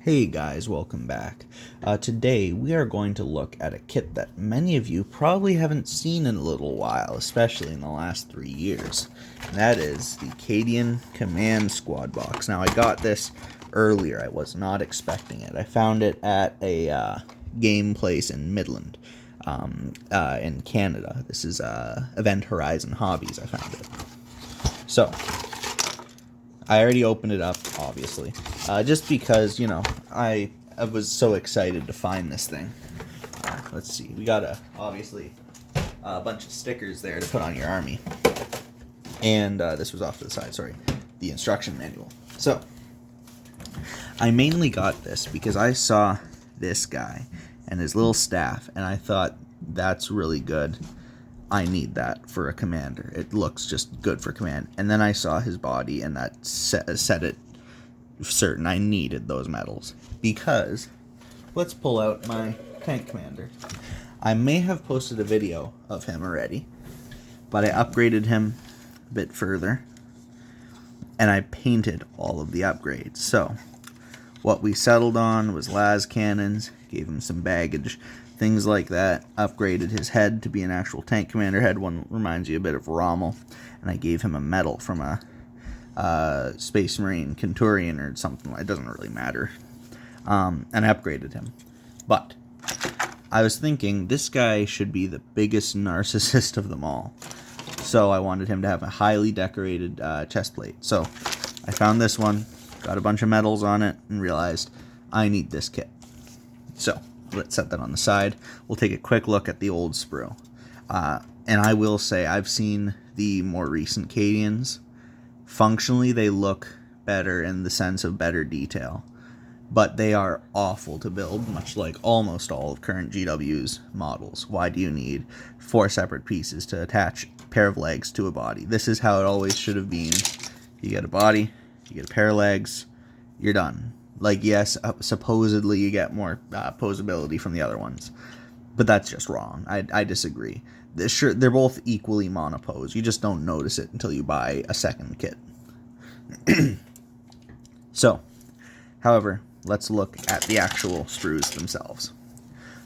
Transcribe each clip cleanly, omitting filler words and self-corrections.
Hey guys, welcome back. Today we are going to look at a kit that many of you probably haven't seen in a little while, especially in the last 3 years. And that is the Cadian Command Squad box. Now I got this earlier, I was not expecting it. I found it at a game place in Midland, in Canada. This is Event Horizon Hobbies, I found it. So, I already opened it up, obviously, just because, I was so excited to find this thing. Let's see, we got obviously, a bunch of stickers there to put on your army. And this was off to the side, sorry, the instruction manual. So, I mainly got this because I saw this guy and his little staff, and I thought, that's really good. I need that for a commander. It looks just good for command. And then I saw his body, and that set it certain I needed those medals. Because, let's pull out my tank commander. I may have posted a video of him already, but I upgraded him a bit further, and I painted all of the upgrades. So, what we settled on was las cannons, gave him some baggage, things like that. Upgraded his head to be an actual tank commander head. One reminds you a bit of Rommel. And I gave him a medal from a Space Marine Centurion or something. It doesn't really matter. And I upgraded him. But I was thinking this guy should be the biggest narcissist of them all. So I wanted him to have a highly decorated chest plate. So I found this one, got a bunch of medals on it, and realized I need this kit. So let's set that on the side. We'll take a quick look at the old sprue. And I will say, I've seen the more recent Cadians. Functionally, they look better in the sense of better detail. But they are awful to build, much like almost all of current GW's models. Why do you need 4 separate pieces to attach a pair of legs to a body? This is how it always should have been. You get a body, you get a pair of legs, you're done. Like, yes, supposedly you get more posability from the other ones. But that's just wrong. I disagree. They're both equally monopose. You just don't notice it until you buy a second kit. So, however, let's look at the actual sprues themselves.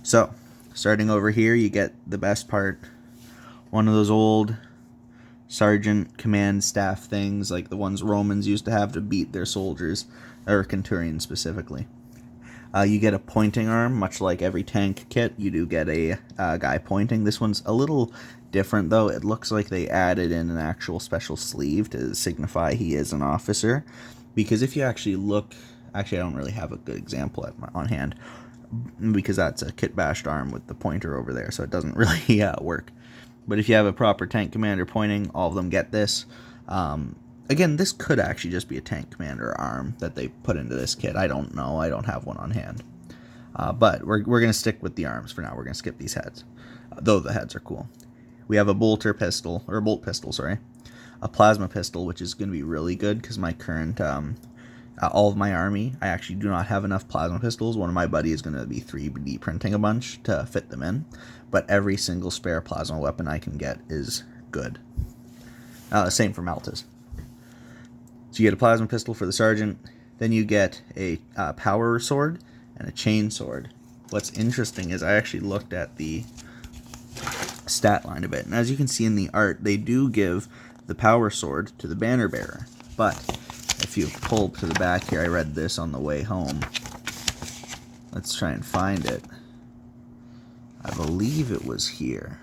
So, starting over here, you get the best part. One of those old sergeant command staff things, like the ones Romans used to have to beat their soldiers, or Centurions specifically. You get a pointing arm, much like every tank kit. You do get a guy pointing. This one's a little different, though. It looks like they added in an actual special sleeve to signify he is an officer. Because if you actually look... Actually, I don't really have a good example on hand, because that's a kit-bashed arm with the pointer over there, so it doesn't really work. But if you have a proper tank commander pointing, all of them get this. Again, this could actually just be a tank commander arm that they put into this kit. I don't know. I don't have one on hand. But we're going to stick with the arms for now. We're going to skip these heads, though the heads are cool. We have a bolt pistol, sorry. A plasma pistol, which is going to be really good because my current, all of my army, I actually do not have enough plasma pistols. One of my buddies is going to be 3D printing a bunch to fit them in. But every single spare plasma weapon I can get is good. Same for Maltas. So you get a plasma pistol for the sergeant, then you get a power sword and a chain sword. What's interesting is I actually looked at the stat line a bit, and as you can see in the art, they do give the power sword to the banner bearer. But if you pull to the back here, I read this on the way home. Let's try and find it. I believe it was here.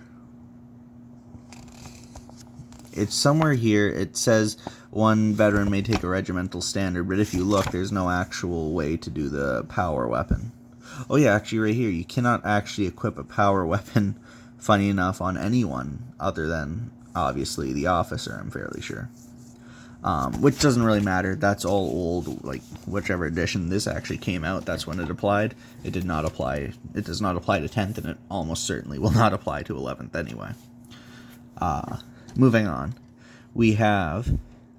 It's somewhere here. It says one veteran may take a regimental standard, but if you look, there's no actual way to do the power weapon. Oh yeah, actually right here, you cannot actually equip a power weapon, funny enough, on anyone other than, obviously, the officer, I'm fairly sure. Which doesn't really matter. That's all old, like, whichever edition this actually came out, that's when it applied. It did not apply, it does not apply to 10th, and it almost certainly will not apply to 11th anyway. Moving on, we have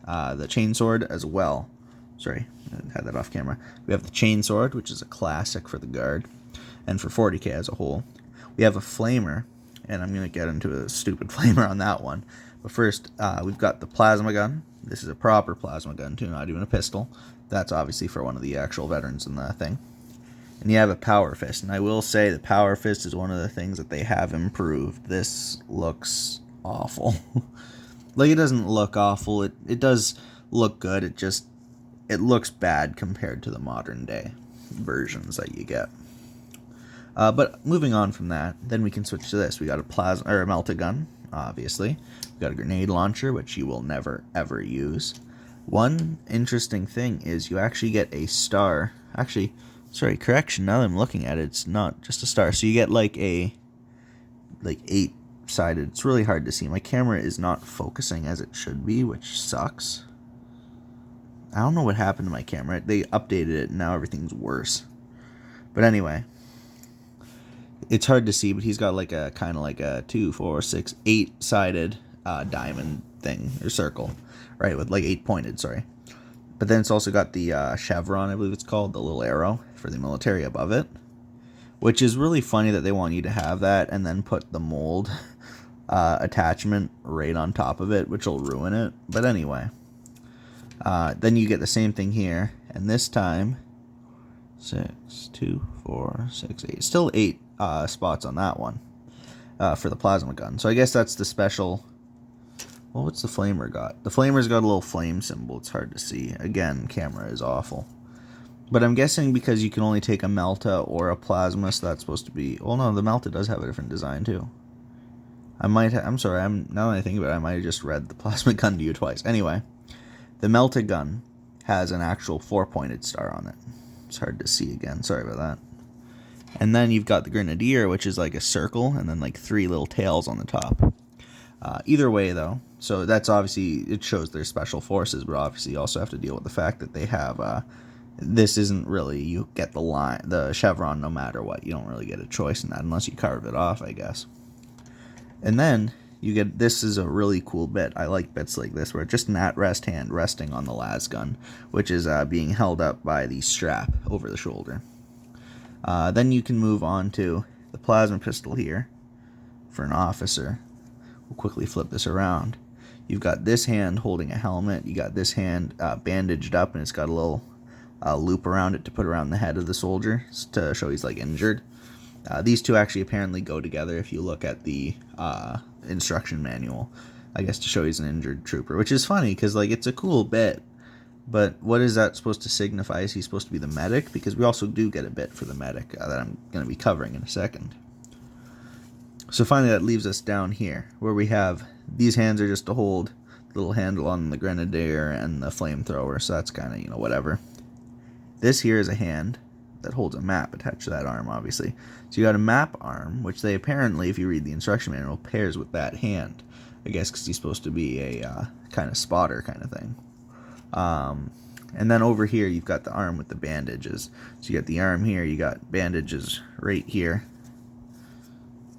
the chainsword as well. Sorry, I had that off camera. We have the chainsword, which is a classic for the guard, and for 40k as a whole. We have a flamer, and I'm going to get into a stupid flamer on that one. But first, we've got the plasma gun. This is a proper plasma gun too, not even a pistol. That's obviously for one of the actual veterans in the thing. And you have a power fist, and I will say the power fist is one of the things that they have improved. This looks awful. Like, it doesn't look awful. It does look good. It looks bad compared to the modern day versions that you get. But moving on from that, then we can switch to this. We got a plasma or a melta-gun, obviously. We got a grenade launcher, which you will never ever use. One interesting thing is you actually get a star. Actually, sorry, correction. Now that I'm looking at it, it's not just a star. So you get like 8-sided. It's really hard to see. My camera is not focusing as it should be, which sucks. I don't know what happened to my camera. They updated it, and now everything's worse. But anyway, it's hard to see, but he's got like a kind of like a 2, 4, 6, 8-sided diamond thing or circle, right? With like 8 pointed, sorry. But then it's also got the chevron, I believe it's called, the little arrow for the military above it, which is really funny that they want you to have that and then put the mold attachment right on top of it, which will ruin it. But anyway, then you get the same thing here, and this time 6, 2, 4, 6, 8. Still 8 spots on that one for the plasma gun. So I guess that's the special. Well, what's the flamer got? The flamer's got a little flame symbol. It's hard to see. Again, camera is awful. But I'm guessing because you can only take a melta or a plasma, so that's supposed to be. Well, no, the melta does have a different design too. I'm sorry. Now that I think about it, I might have just read the plasma gun to you twice. Anyway, the melta gun has an actual 4-pointed star on it. It's hard to see again. Sorry about that. And then you've got the grenadier, which is like a circle, and then like 3 little tails on the top. Either way, though, so that's obviously, it shows their special forces, but obviously you also have to deal with the fact that they have, this isn't really, you get the chevron no matter what. You don't really get a choice in that unless you carve it off, I guess. And then you get, this is a really cool bit. I like bits like this, where it's just an at-rest hand resting on the las gun, which is being held up by the strap over the shoulder. Then you can move on to the plasma pistol here for an officer. We'll quickly flip this around. You've got this hand holding a helmet. You got this hand bandaged up, and it's got a little loop around it to put around the head of the soldier to show he's like injured. These two actually apparently go together if you look at the instruction manual, I guess, to show he's an injured trooper, which is funny because like it's a cool bit. But what is that supposed to signify? Is he supposed to be the medic? Because we also do get a bit for the medic that I'm going to be covering in a second. So finally that leaves us down here, where we have, these hands are just to hold the little handle on the grenadier and the flamethrower, so that's kind of, whatever. This here is a hand that holds a map attached to that arm, obviously. So you got a map arm, which they apparently, if you read the instruction manual, pairs with that hand. I guess because he's supposed to be a kind of spotter kind of thing. And then over here you've got the arm with the bandages. So you got the arm here, you got bandages right here.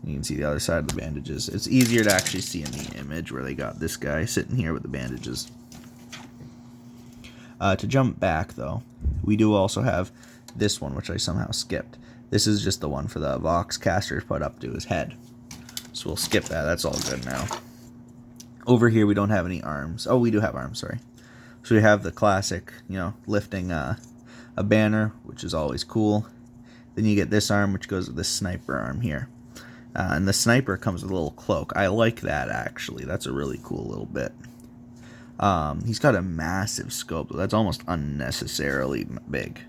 You can see the other side of the bandages. It's easier to actually see in the image where they got this guy sitting here with the bandages. To jump back though, we do also have this one, which I somehow skipped. This is just the one for the Vox caster put up to his head. So we'll skip that, that's all good now. Over here we don't have any arms. Oh, we do have arms, sorry. So we have the classic, lifting a banner, which is always cool. Then you get this arm, which goes with this sniper arm here. And the sniper comes with a little cloak. I like that, actually. That's a really cool little bit. He's got a massive scope, though. That's almost unnecessarily big.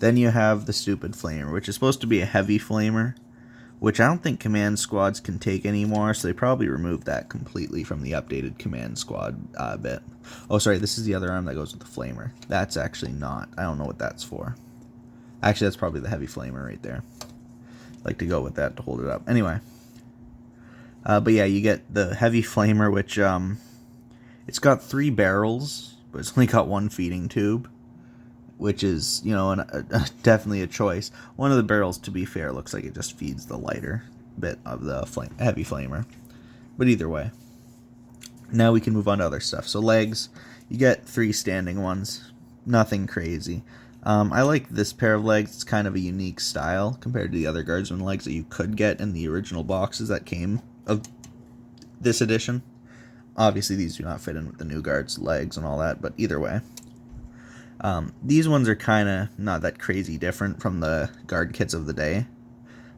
Then you have the stupid flamer, which is supposed to be a heavy flamer, which I don't think command squads can take anymore, so they probably removed that completely from the updated command squad bit. Oh, sorry, this is the other arm that goes with the flamer. That's actually not. I don't know what that's for. Actually, that's probably the heavy flamer right there. Like to go with that to hold it up. Anyway. But yeah, you get the heavy flamer, which it's got 3 barrels, but it's only got 1 feeding tube, which is, definitely a choice. One of the barrels, to be fair, looks like it just feeds the lighter bit of the heavy flamer. But either way. Now we can move on to other stuff. So legs, you get 3 standing ones. Nothing crazy. I like this pair of legs. It's kind of a unique style compared to the other guardsman legs that you could get in the original boxes that came of this edition. Obviously, these do not fit in with the new guard's legs and all that, but either way. These ones are kind of not that crazy different from the guard kits of the day,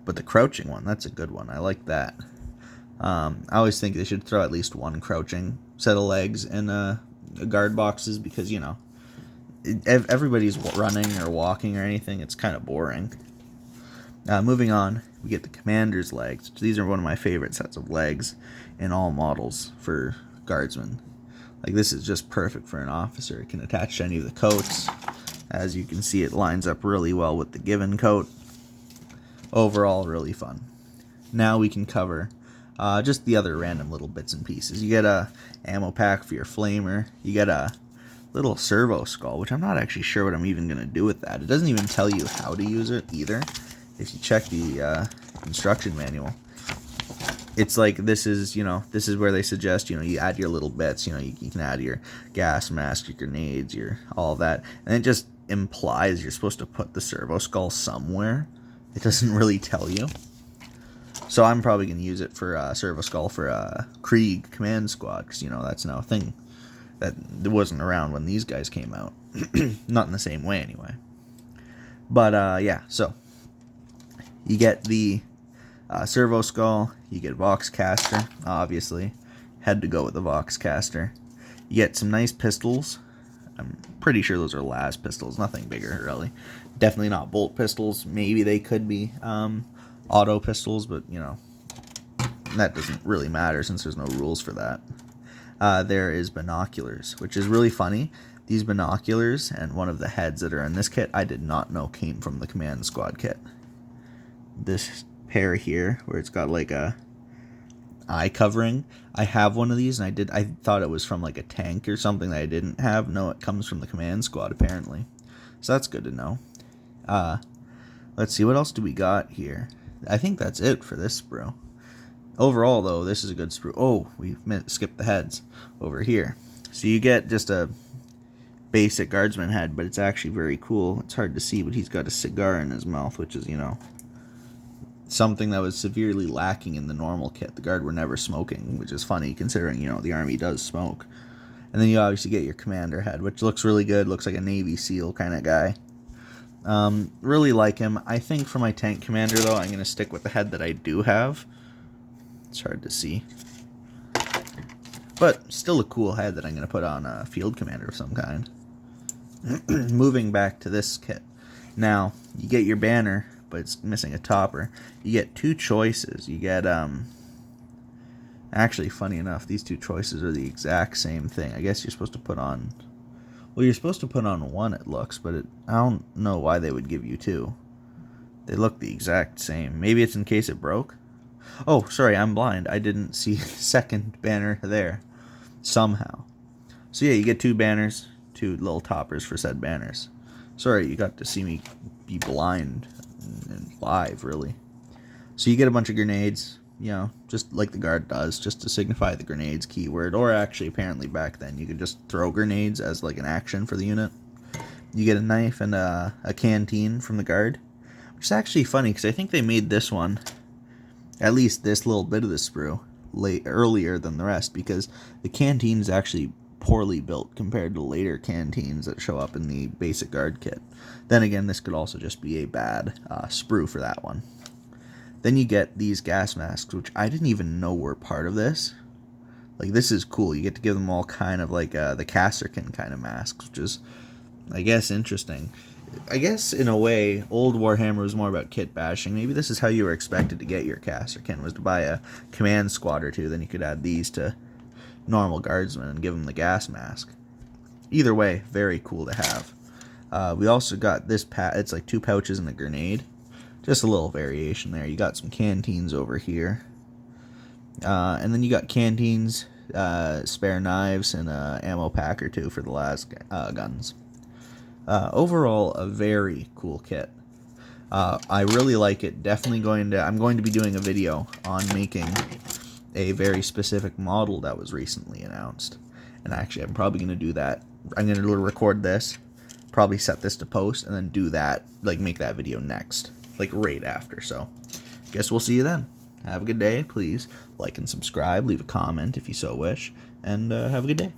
but the crouching one, that's a good one. I like that. I always think they should throw at least one crouching set of legs in guard boxes because, you know, if everybody's running or walking or anything, it's kind of boring. Moving on, we get the commander's legs. These are one of my favorite sets of legs in all models for guardsmen. Like, this is just perfect for an officer. It can attach to any of the coats. As you can see, it lines up really well with the given coat. Overall, really fun. Now we can cover just the other random little bits and pieces. You get a ammo pack for your flamer. You get a little servo skull, which I'm not actually sure what I'm even going to do with that. It doesn't even tell you how to use it either. If you check the instruction manual, it's like this is where they suggest, you add your little bits. You can add your gas mask, your grenades, your all that, and it just implies you're supposed to put the servo skull somewhere. It doesn't really tell you. So I'm probably going to use it for servo skull for Krieg Command Squad, because that's now a thing that wasn't around when these guys came out. Not in the same way anyway. But yeah, so you get the servo skull, you get Vox caster, obviously. Had to go with the Vox caster. You get some nice pistols. I'm pretty sure those are las pistols, nothing bigger really. Definitely not bolt pistols. Maybe they could be auto pistols, but that doesn't really matter since there's no rules for that. There is binoculars, which is really funny. These binoculars and one of the heads that are in this kit, I did not know came from the Command Squad kit. This pair here, where it's got like a eye covering, I have one of these, and I thought it was from like a tank or something that I didn't have. No, it comes from the Command Squad apparently, so that's good to know. Let's see, what else do we got here? I think that's it for this sprue. Overall, though, this is a good sprue. Oh, we skipped the heads over here. So you get just a basic guardsman head, but it's actually very cool. It's hard to see, but he's got a cigar in his mouth, which is, something that was severely lacking in the normal kit. The guard were never smoking, which is funny considering, the Army does smoke. And then you obviously get your commander head, which looks really good. Looks like a Navy SEAL kind of guy. Really like him. I think for my tank commander, though, I'm going to stick with the head that I do have. It's hard to see. But still a cool head that I'm going to put on a field commander of some kind. Moving back to this kit. Now, you get your banner, but it's missing a topper. You get two choices. You get, actually, funny enough, these two choices are the exact same thing. I guess you're supposed to put on, well, you're supposed to put on one, it looks, but I don't know why they would give you two. They look the exact same. Maybe it's in case it broke? Oh, sorry, I'm blind. I didn't see the second banner there. Somehow. So yeah, you get two banners, two little toppers for said banners. Sorry, you got to see me be blind and live, really. So you get a bunch of grenades, just like the guard does, just to signify the grenades keyword. Or actually, apparently back then, you could just throw grenades as like an action for the unit. You get a knife and a canteen from the guard. Which is actually funny, because I think they made this one, at least this little bit of the sprue, earlier than the rest, because the canteen is actually poorly built compared to later canteens that show up in the basic guard kit. Then again, this could also just be a bad sprue for that one. Then you get these gas masks, which I didn't even know were part of this. Like, this is cool. You get to give them all kind of like the Kasserkin kind of masks, which is, I guess, interesting. I guess, in a way, old Warhammer was more about kit bashing. Maybe this is how you were expected to get your Kasserkin, was to buy a command squad or two, then you could add these to normal guardsmen and give them the gas mask. Either way, very cool to have. We also got this it's like two pouches and a grenade. Just a little variation there. You got some canteens over here. And then you got canteens, spare knives, and an ammo pack or two for the last guns. Overall, a very cool kit. I really like it. I'm going to be doing a video on making a very specific model that was recently announced. And actually, I'm probably going to do that. I'm going to record this, probably set this to post, and then do that, like make that video next, like right after. So, guess we'll see you then. Have a good day. Please like and subscribe. Leave a comment if you so wish. And have a good day.